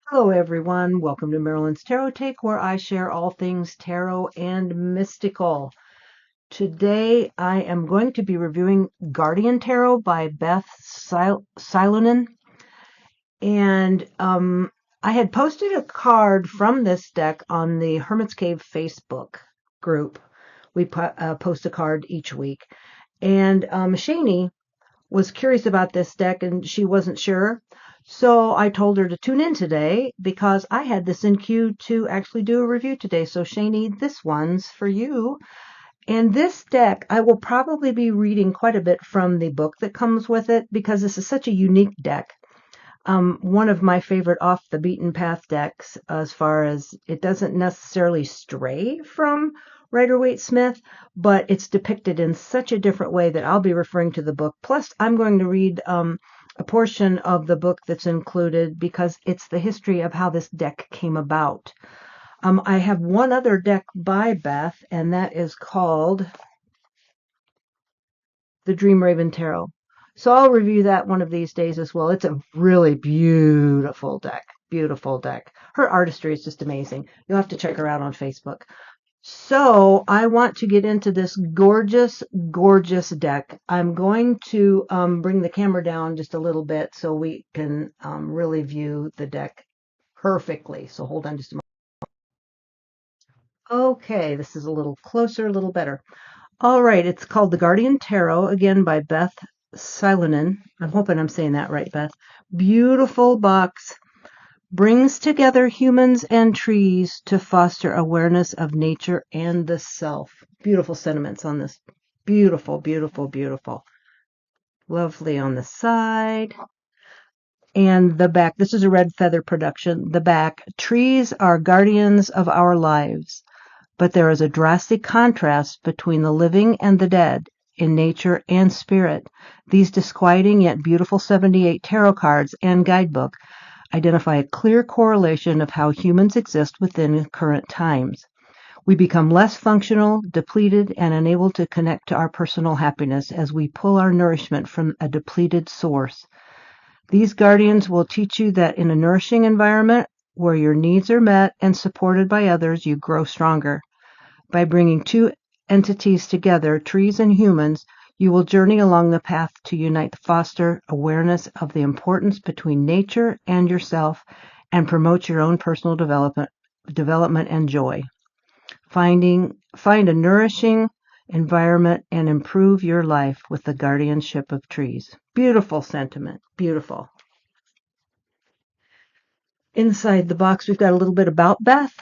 Hello, everyone. Welcome to Marilyn's Tarot Take, where I share all things tarot and mystical. Today, I am going to be reviewing Guardian Tarot by Beth Seilonen. And I had posted a card from this deck on the Hermit's Cave Facebook group. We post a card each week. And Shani was curious about this deck and she wasn't sure. So I told her to tune in today because I had this in queue to actually do a review today. So Shani, this one's for you. And this deck, I will probably be reading quite a bit from the book that comes with it because this is such a unique deck. One of my favorite off the beaten path decks, as far as it doesn't necessarily stray from Rider-Waite-Smith, but it's depicted in such a different way that I'll be referring to the book. Plus, I'm going to read a portion of the book that's included because it's the history of how this deck came about. I have one other deck by Beth, and that is called the Dream Raven Tarot. So I'll review that one of these days as well. It's a really beautiful deck. Beautiful deck. Her artistry is just amazing. You'll have to check her out on Facebook. So I want to get into this gorgeous, gorgeous deck. I'm going to bring the camera down just a little bit so we can really view the deck perfectly. So hold on just a moment. Okay, this is a little closer, a little better. All right, it's called The Guardian Tarot, again by Beth Seilonen. I'm hoping I'm saying that right, Beth. Beautiful box. Brings together humans and trees to foster awareness of nature and the self. Beautiful sentiments on this. Beautiful, beautiful, beautiful. Lovely on the side. And the back. This is a red feather production. The back. Trees are guardians of our lives. But there is a drastic contrast between the living and the dead in nature and spirit. These disquieting yet beautiful 78 tarot cards and guidebook identify a clear correlation of how humans exist within current times. We become less functional, depleted, and unable to connect to our personal happiness as we pull our nourishment from a depleted source. These guardians will teach you that in a nourishing environment where your needs are met and supported by others, you grow stronger. By bringing two entities together, trees and humans, you will journey along the path to unite, foster awareness of the importance between nature and yourself, and promote your own personal development and joy. Find a nourishing environment and improve your life with the guardianship of trees. Beautiful sentiment. Beautiful. Inside the box, we've got a little bit about Beth.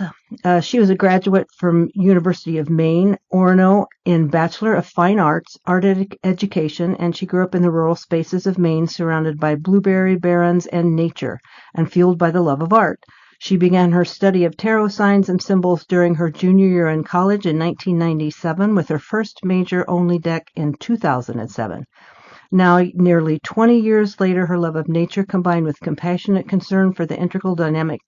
She was a graduate from University of Maine, Orono, in Bachelor of Fine Arts, Art Education, and she grew up in the rural spaces of Maine, surrounded by blueberry barrens and nature, and fueled by the love of art. She began her study of tarot signs and symbols during her junior year in college in 1997, with her first major-only deck in 2007. Now, nearly 20 years later, her love of nature combined with compassionate concern for the integral dynamic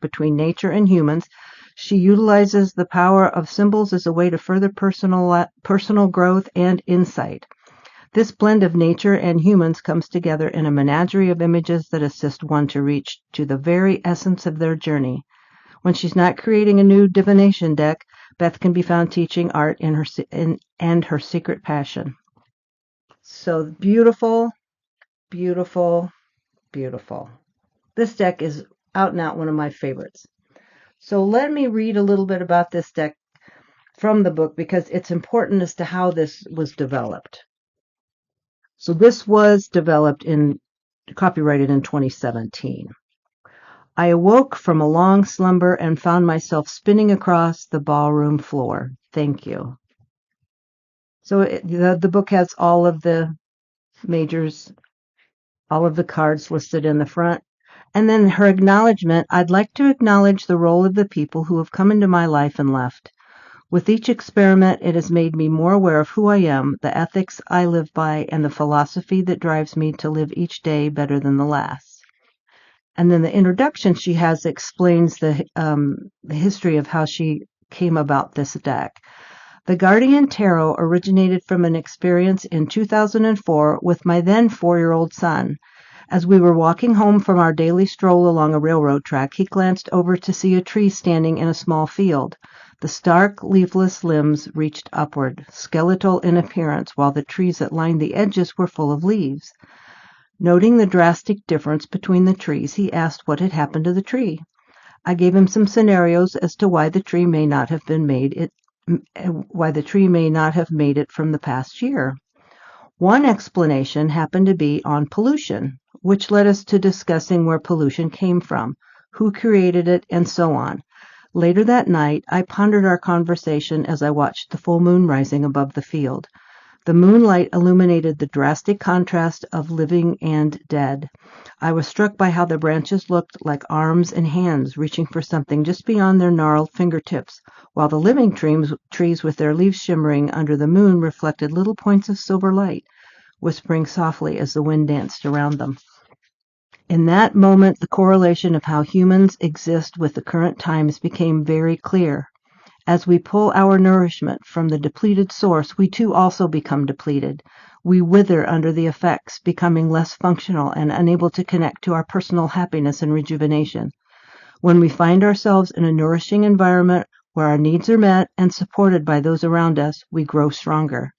between nature and humans, she utilizes the power of symbols as a way to further personal growth and insight. This blend of nature and humans comes together in a menagerie of images that assist one to reach to the very essence of their journey. When she's not creating a new divination deck, Beth can be found teaching art and her secret passion. So beautiful, beautiful, beautiful. This deck is out and out one of my favorites. So let me read a little bit about this deck from the book because it's important as to how this was developed. So this was copyrighted in 2017. I awoke from a long slumber and found myself spinning across the ballroom floor. Thank you. So the book has all of the majors, all of the cards listed in the front. And then her acknowledgement, I'd like to acknowledge the role of the people who have come into my life and left. With each experiment, it has made me more aware of who I am, the ethics I live by, and the philosophy that drives me to live each day better than the last. And then the introduction she has explains the history of how she came about this deck. The Guardian Tarot originated from an experience in 2004 with my then 4-year-old son. As we were walking home from our daily stroll along a railroad track, he glanced over to see a tree standing in a small field. The stark, leafless limbs reached upward, skeletal in appearance, while the trees that lined the edges were full of leaves. Noting the drastic difference between the trees, he asked what had happened to the tree. I gave him some scenarios as to why the tree may not have made it from the past year. One explanation happened to be on pollution, which led us to discussing where pollution came from, who created it, and so on. Later that night, I pondered our conversation as I watched the full moon rising above the field. The moonlight illuminated the drastic contrast of living and dead. I was struck by how the branches looked like arms and hands reaching for something just beyond their gnarled fingertips, while the living trees with their leaves shimmering under the moon reflected little points of silver light, whispering softly as the wind danced around them. In that moment, the correlation of how humans exist with the current times became very clear. As we pull our nourishment from the depleted source, we too also become depleted. We wither under the effects, becoming less functional and unable to connect to our personal happiness and rejuvenation. When we find ourselves in a nourishing environment where our needs are met and supported by those around us, we grow stronger.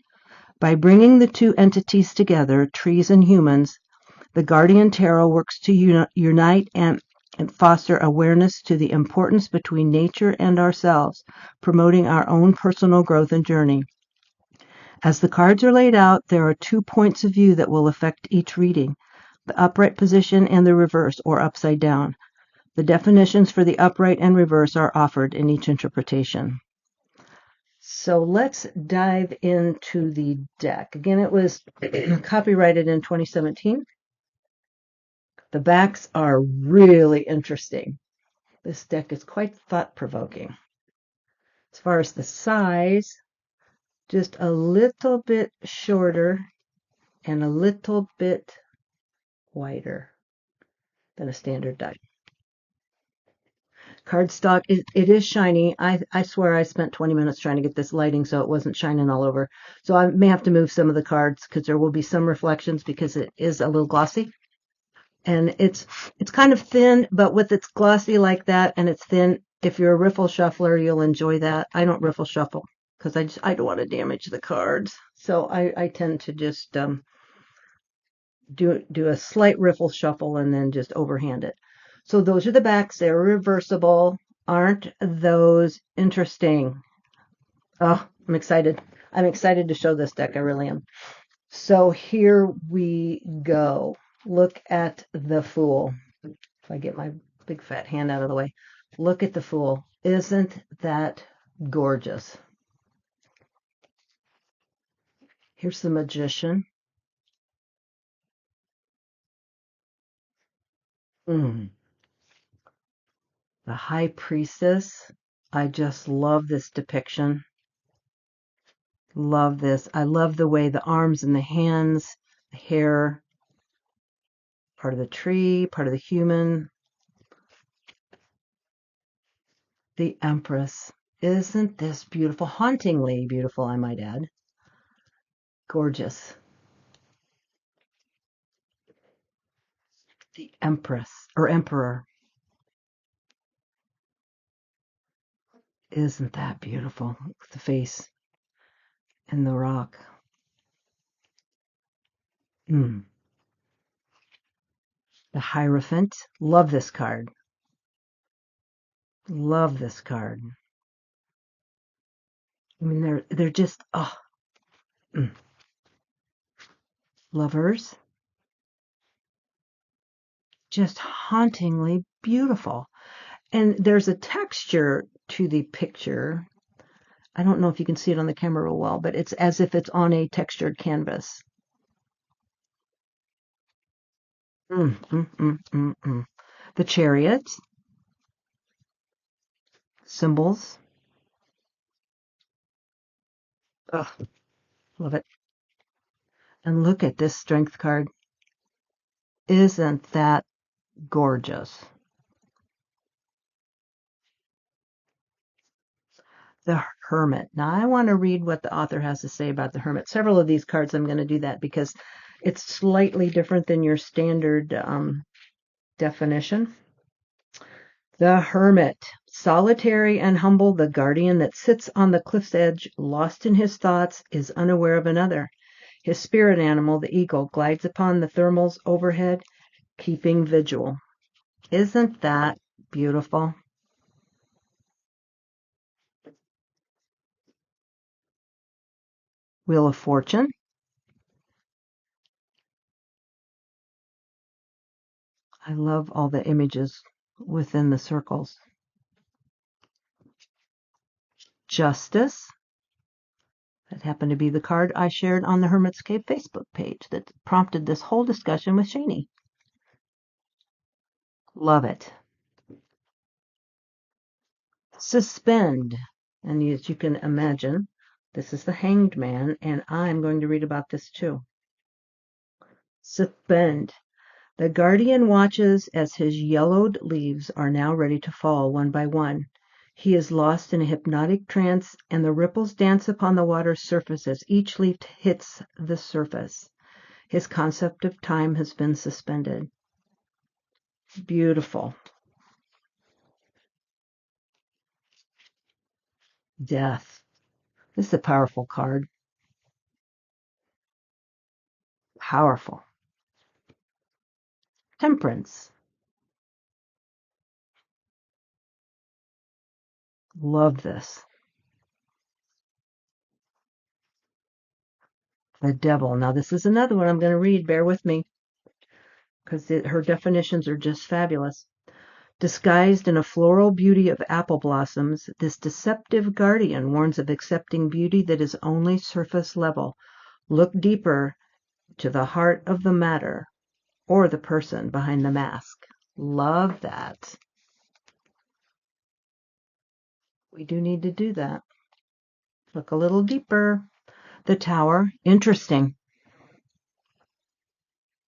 By bringing the two entities together, trees and humans, the Guardian Tarot works to unite and foster awareness to the importance between nature and ourselves, promoting our own personal growth and journey. As the cards are laid out, there are 2 points of view that will affect each reading, the upright position and the reverse or upside down. The definitions for the upright and reverse are offered in each interpretation. So let's dive into the deck. Again, it was copyrighted in 2017. The backs are really interesting. This deck is quite thought-provoking. As far as the size, just a little bit shorter and a little bit wider than a standard die. Cardstock, it is shiny. I swear I spent 20 minutes trying to get this lighting so it wasn't shining all over. So I may have to move some of the cards because there will be some reflections because it is a little glossy. And it's kind of thin, but with its glossy like that and it's thin, if you're a riffle shuffler, you'll enjoy that. I don't riffle shuffle because I don't want to damage the cards. So I tend to just do a slight riffle shuffle and then just overhand it. So those are the backs. They're reversible. Aren't those interesting? Oh, I'm excited. I'm excited to show this deck. I really am. So here we go. Look at the Fool. If I get my big fat hand out of the way. Look at the Fool. Isn't that gorgeous? Here's the Magician. The High Priestess. I just love this depiction. Love this. I love the way the arms and the hands, the hair, part of the tree, part of the human. The Empress. Isn't this beautiful? Hauntingly beautiful, I might add. Gorgeous. The Empress or Emperor. Isn't that beautiful? The face and the rock. The Hierophant. Love this card. Love this card. I mean, they're just Lovers. Just hauntingly beautiful. And there's a texture to the picture. I don't know if you can see it on the camera real well, but it's as if it's on a textured canvas. The Chariot. Symbols. Oh, love it. And look at this Strength card. Isn't that gorgeous? The Hermit. Now I want to read what the author has to say about the Hermit. Several of these cards I'm going to do that because It's slightly different than your standard definition. The hermit, solitary and humble, the guardian that sits on the cliff's edge, lost in his thoughts, is unaware of another. His spirit animal, the eagle, glides upon the thermals overhead, keeping vigil. Isn't that beautiful? Wheel of Fortune. I love all the images within the circles. Justice. That happened to be the card I shared on the Hermit's Cave Facebook page that prompted this whole discussion with Shani. Love it. Suspend. And as you can imagine, this is the Hanged Man, and I'm going to read about this too. Suspend. The guardian watches as his yellowed leaves are now ready to fall one by one. He is lost in a hypnotic trance, and the ripples dance upon the water's surface as each leaf hits the surface. His concept of time has been suspended. Beautiful. Death. This is a powerful card. Powerful. Temperance. Love this. The devil. Now, this is another one I'm going to read. Bear with me, because her definitions are just fabulous. Disguised in a floral beauty of apple blossoms, this deceptive guardian warns of accepting beauty that is only surface level. Look deeper to the heart of the matter or the person behind the mask. Love that. We do need to do that. Look a little deeper. The Tower. Interesting.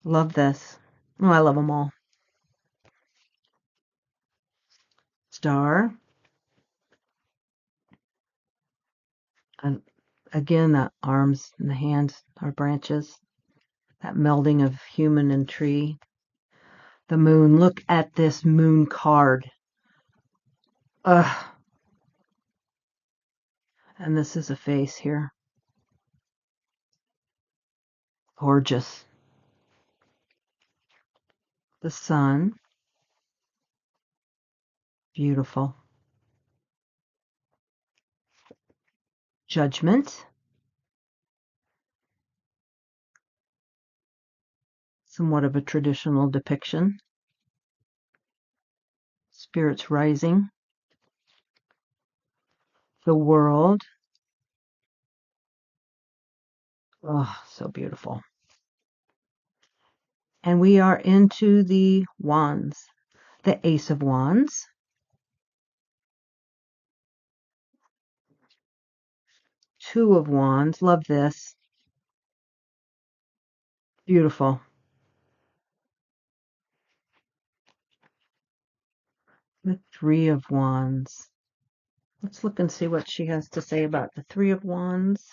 Love this. Oh, I love them all. Star. And again, the arms and the hands are branches. That melding of human and tree. The moon. Look at this moon card. Ugh. And this is a face here. Gorgeous. The sun. Beautiful. Judgment. Somewhat of a traditional depiction. Spirits rising. The world. Oh, so beautiful. And we are into the wands. The Ace of Wands. Two of Wands. Love this. Beautiful. The Three of Wands. Let's look and see what she has to say about the Three of Wands.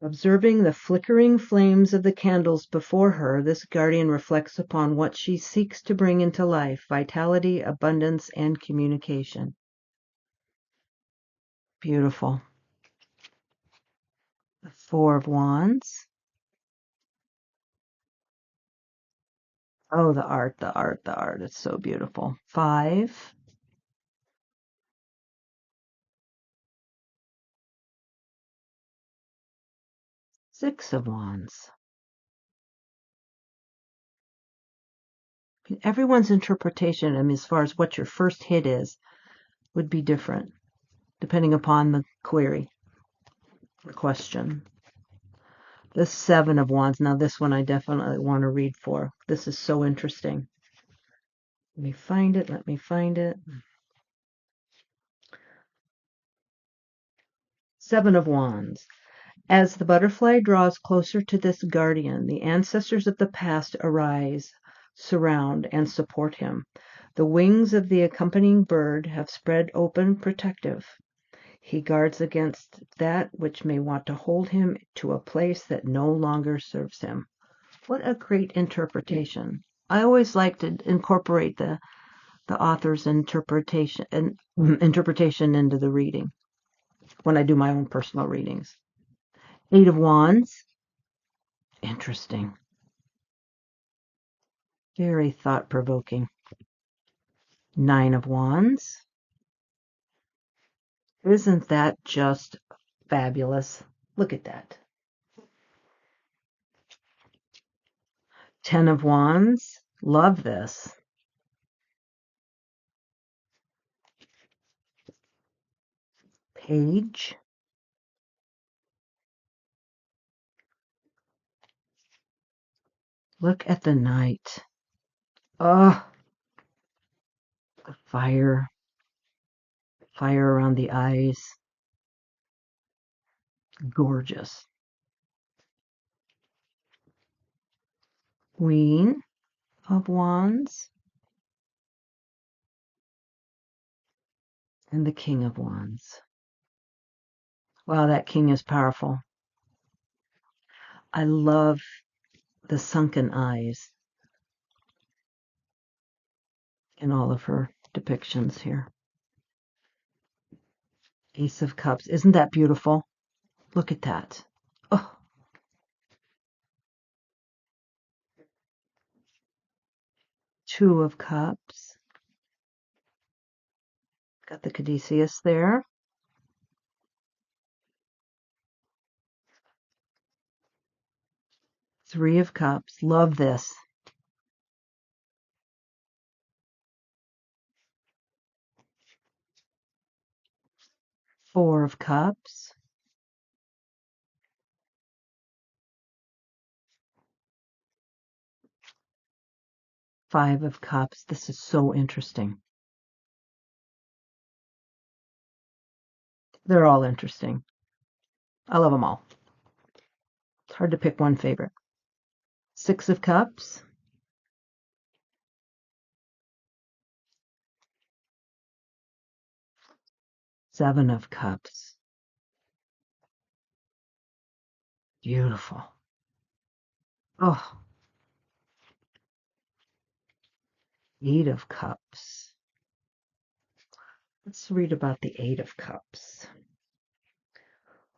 Observing the flickering flames of the candles before her, this guardian reflects upon what she seeks to bring into life: vitality, abundance, and communication. Beautiful. The Four of Wands. Oh, the art, the art, the art. It's so beautiful. Five. Six of Wands. Everyone's interpretation, I mean, as far as what your first hit is, would be different, depending upon the query or question. The Seven of Wands. Now, this one I definitely want to read for. This is so interesting. Let me find it. Let me find it. Seven of Wands. As the butterfly draws closer to this guardian, the ancestors of the past arise, surround, and support him. The wings of the accompanying bird have spread open, protective. He guards against that which may want to hold him to a place that no longer serves him. What a great interpretation. I always like to incorporate the author's interpretation into the reading when I do my own personal readings. 8 of Wands. Interesting. Very thought-provoking. 9 of Wands. Isn't that just fabulous? Look at that. 10 of Wands. Love this. Page. Look at the Knight. Oh, the fire. Fire around the eyes. Gorgeous. Queen of Wands. And the King of Wands. Wow, that king is powerful. I love the sunken eyes in all of her depictions here. Ace of Cups. Isn't that beautiful? Look at that. Oh. Two of Cups. Got the Caduceus there. Three of Cups. Love this. Four of Cups. Five of Cups. This is so interesting. They're all interesting. I love them all. It's hard to pick one favorite. Six of Cups. Seven of Cups. Beautiful. Oh. Eight of Cups. Let's read about the Eight of Cups.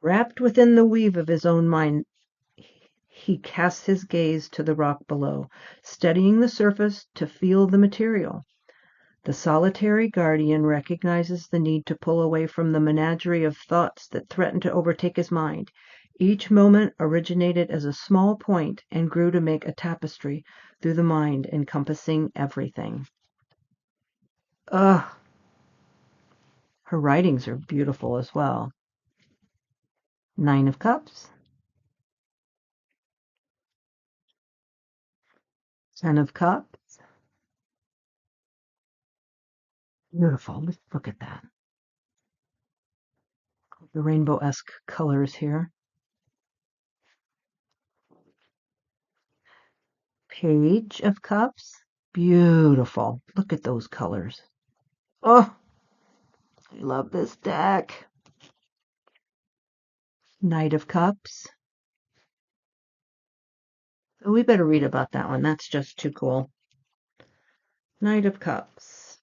Wrapped within the weave of his own mind, he casts his gaze to the rock below, studying the surface to feel the material. The solitary guardian recognizes the need to pull away from the menagerie of thoughts that threaten to overtake his mind. Each moment originated as a small point and grew to make a tapestry through the mind, encompassing everything. Ugh. Her writings are beautiful as well. Nine of Cups. Ten of Cups. Beautiful. Let's look at that. The rainbow-esque colors here. Page of Cups. Beautiful. Look at those colors. Oh, I love this deck. Knight of Cups. Oh, we better read about that one. That's just too cool. Knight of Cups.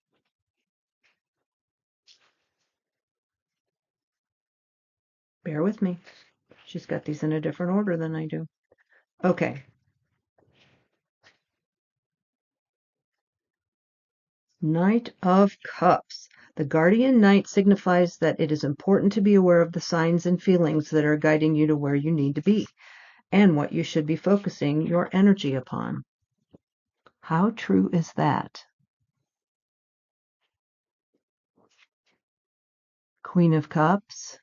Bear with me. She's got these in a different order than I do. Okay. Knight of Cups. The guardian knight signifies that it is important to be aware of the signs and feelings that are guiding you to where you need to be and what you should be focusing your energy upon. How true is that? Queen of Cups.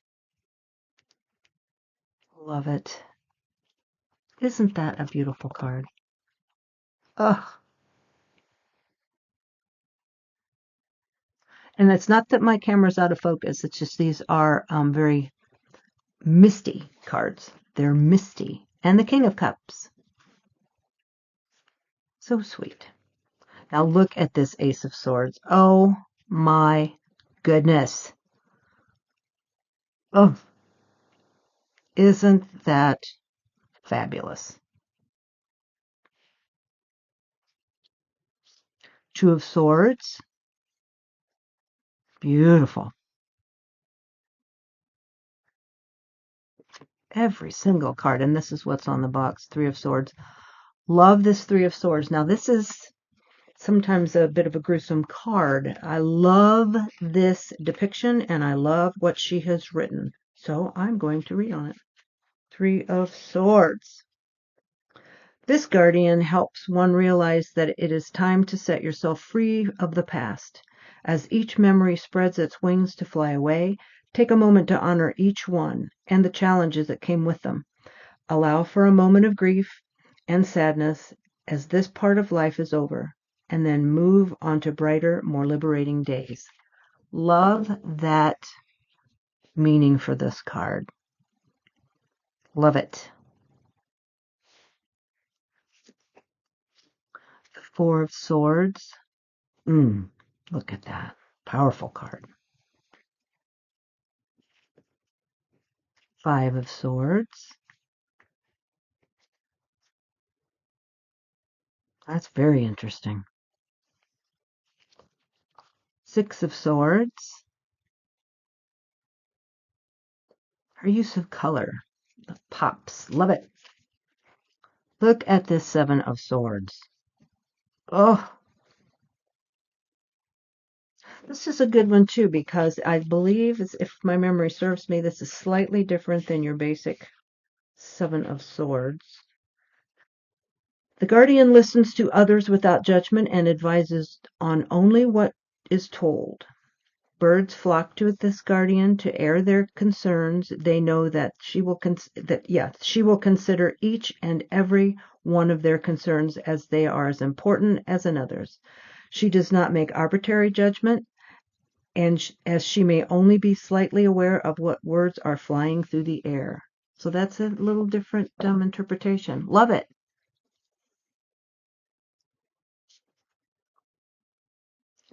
Love it. Isn't that a beautiful card? Ugh. And it's not that my camera's out of focus. It's just these are very misty cards. They're misty. And the King of Cups. So sweet. Now look at this Ace of Swords. Oh my goodness. Oh, isn't that fabulous? Two of Swords. Beautiful. Every single card. And this is what's on the box. Three of Swords. Love this Three of Swords. Now, this is sometimes a bit of a gruesome card. I love this depiction and I love what she has written. So I'm going to read on it. Three of Swords. This guardian helps one realize that it is time to set yourself free of the past. As each memory spreads its wings to fly away, take a moment to honor each one and the challenges that came with them. Allow for a moment of grief and sadness as this part of life is over, and then move on to brighter, more liberating days. Love that meaning for this card. Love it. The Four of Swords. Look at that. Powerful card. Five of Swords. That's very interesting. Six of Swords. Her use of color. The pops. Love it. Look at this Seven of Swords. Oh, this is a good one too because I believe, if my memory serves me, this is slightly different than your basic Seven of Swords. The guardian listens to others without judgment and advises on only what is told. Birds flock to this guardian to air their concerns. They know that she will consider each and every one of their concerns as they are as important as another's. She does not make arbitrary judgment, and as she may only be slightly aware of what words are flying through the air. So that's a little different interpretation. Love it.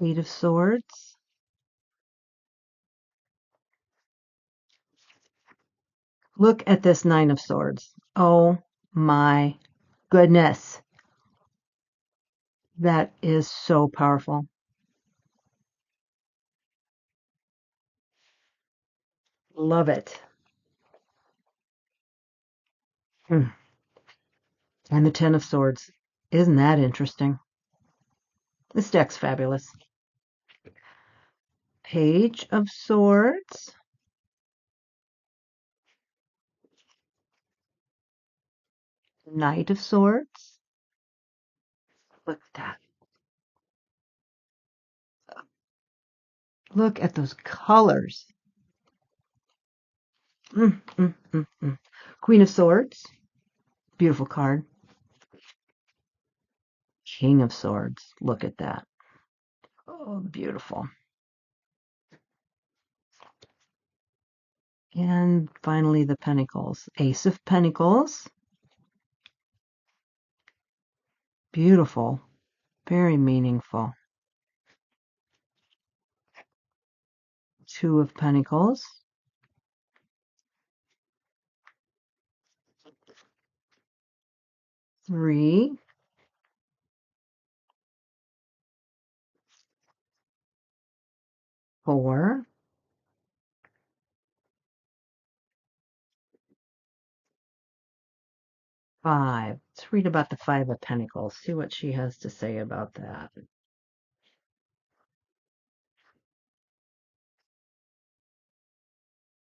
Eight of Swords. Look at this Nine of Swords. Oh my goodness. That is so powerful. Love it. Hmm. And the Ten of Swords. Isn't that interesting? This deck's fabulous. Page of Swords. Knight of Swords. Look at that. Look at those colors. Mm, mm, mm, mm. Queen of Swords. Beautiful card. King of Swords. Look at that. Oh, beautiful. And finally, the Pentacles. Ace of Pentacles. Beautiful. Very meaningful. Two of Pentacles. Three. 4. 5. Let's read about the Five of Pentacles. See what she has to say about that.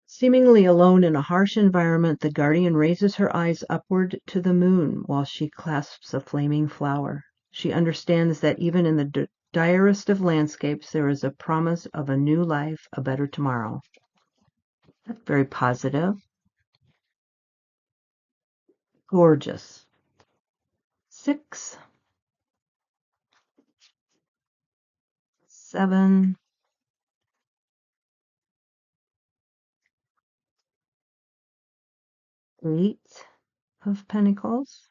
Seemingly alone in a harsh environment, the guardian raises her eyes upward to the moon while she clasps a flaming flower. She understands that even in the direst of landscapes, there is a promise of a new life, a better tomorrow. That's very positive. Gorgeous. 6, 7, 8 of Pentacles.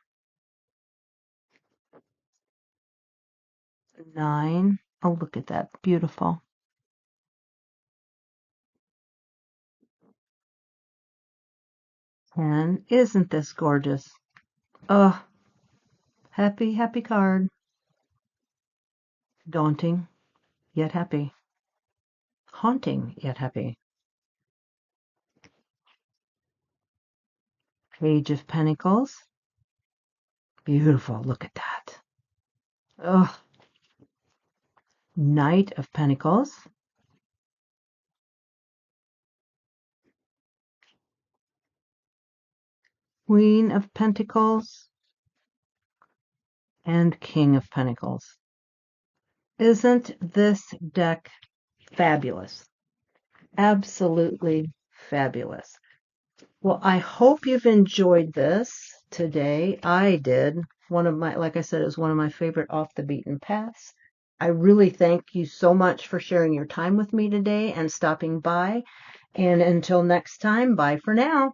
9. Oh, look at that. Beautiful. And isn't this gorgeous? Oh, happy, happy card. Daunting, yet happy. Haunting, yet happy. Page of Pentacles. Beautiful. Look at that. Oh, Knight of Pentacles. Queen of Pentacles. And King of Pentacles. Isn't this deck fabulous? Absolutely fabulous. Well, I hope you've enjoyed this today. I did. Like I said, it was one of my favorite off the beaten paths. I really thank you so much for sharing your time with me today and stopping by. And until next time, bye for now.